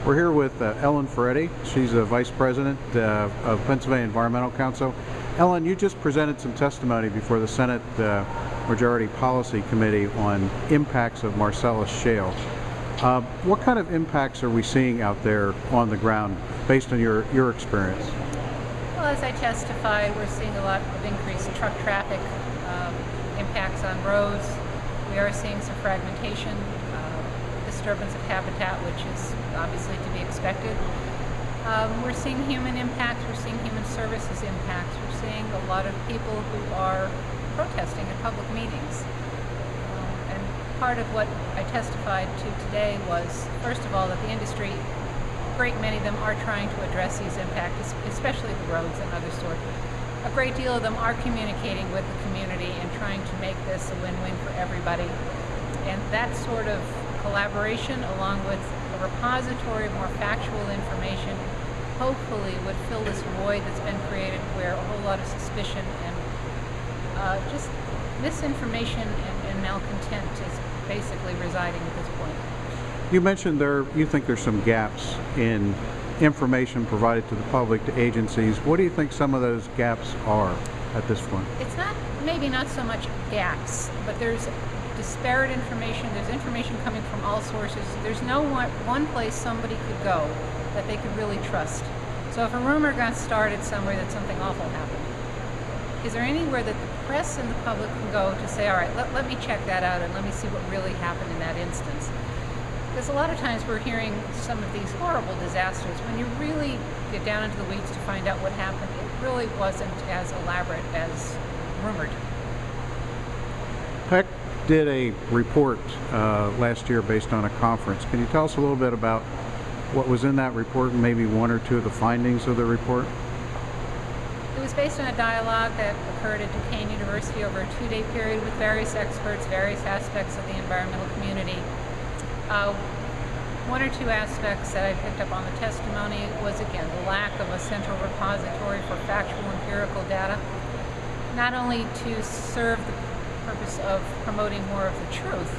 We're here with Ellen Ferretti. She's a Vice President of Pennsylvania Environmental Council. Ellen, you just presented some testimony before the Senate Majority Policy Committee on impacts of Marcellus Shale. What kind of impacts are we seeing out there on the ground based on your experience? Well, as I testified, we're seeing a lot of increased truck traffic, impacts on roads. We are seeing some fragmentation, disturbance of habitat, which is obviously to be expected. We're seeing human impacts, we're seeing human services impacts, we're seeing a lot of people who are protesting at public meetings. And part of what I testified to today was, first of all, that the industry, a great many of them are trying to address these impacts, especially the roads and other sorts. A great deal of them are communicating with the community and trying to make this a win-win for everybody. And that sort of collaboration, along with a repository of more factual information, hopefully would fill this void that's been created where a whole lot of suspicion and just misinformation and malcontent is basically residing at this point. You mentioned you think there's some gaps in information provided to the public, to agencies. What do you think some of those gaps are at this point? It's maybe not so much gaps, but there's disparate information. There's information coming from all sources. There's no one place somebody could go that they could really trust. So if a rumor got started somewhere that something awful happened, is there anywhere that the press and the public can go to say, all right, let me check that out and let me see what really happened in that instance? Because a lot of times we're hearing some of these horrible disasters. When you really get down into the weeds to find out what happened, it really wasn't as elaborate as rumored. PEC did a report last year based on a conference. Can you tell us a little bit about what was in that report and maybe one or two of the findings of the report? It was based on a dialogue that occurred at Duquesne University over a 2-day period with various experts, various aspects of the environmental community. One or two aspects that I picked up on the testimony was, again, the lack of a central repository for factual empirical data, not only to serve the purpose of promoting more of the truth,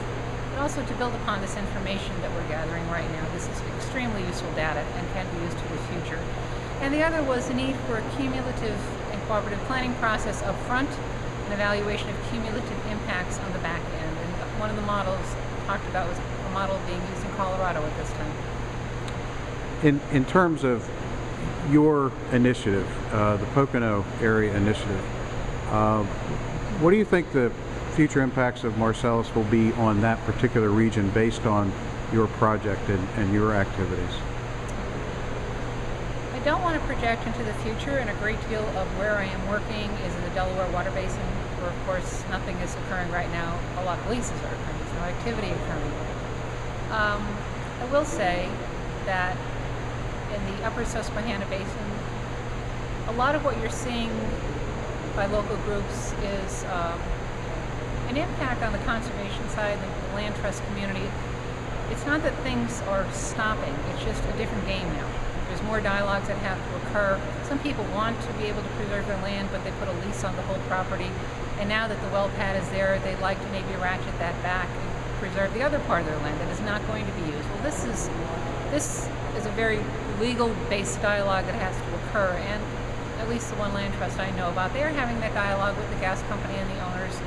but also to build upon this information that we're gathering right now. This is extremely useful data and can be used for the future. And the other was the need for a cumulative and cooperative planning process up front, and evaluation of cumulative impacts on the back end. And one of the models talked about was a model being used in Colorado at this time. In terms of your initiative, the Pocono Area Initiative, what do you think the future impacts of Marcellus will be on that particular region based on your project and your activities? I don't want to project into the future, and a great deal of where I am working is in the Delaware Water Basin, where of course nothing is occurring right now. A lot of leases are occurring, there's no activity occurring. I will say that in the upper Susquehanna Basin, a lot of what you're seeing by local groups is an impact on the conservation side, the land trust community. It's not that things are stopping, it's just a different game now. There's more dialogues that have to occur. Some people want to be able to preserve their land, but they put a lease on the whole property. And now that the well pad is there, they'd like to maybe ratchet that back and preserve the other part of their land that is not going to be used. Well, this is a very legal-based dialogue that has to occur, and at least the one land trust I know about, they're having that dialogue with the gas company and the owners.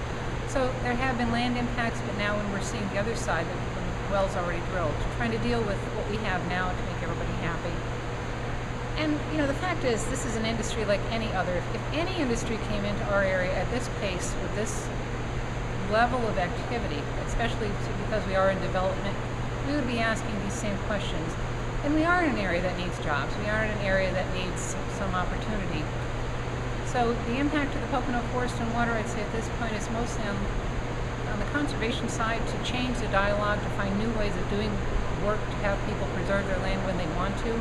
So there have been land impacts, but now when we're seeing the other side, when the well's already drilled, trying to deal with what we have now to make everybody happy. And, you know, the fact is, this is an industry like any other. If any industry came into our area at this pace, with this level of activity, especially because we are in development, we would be asking these same questions. And we are in an area that needs jobs. We are in an area that needs some opportunity. So the impact of the Pocono Forest and Water, I'd say at this point, is mostly on the conservation side, to change the dialogue, to find new ways of doing work, to have people preserve their land when they want to,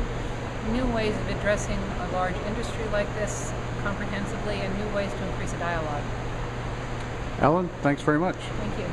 new ways of addressing a large industry like this comprehensively, and new ways to increase the dialogue. Ellen, thanks very much. Thank you.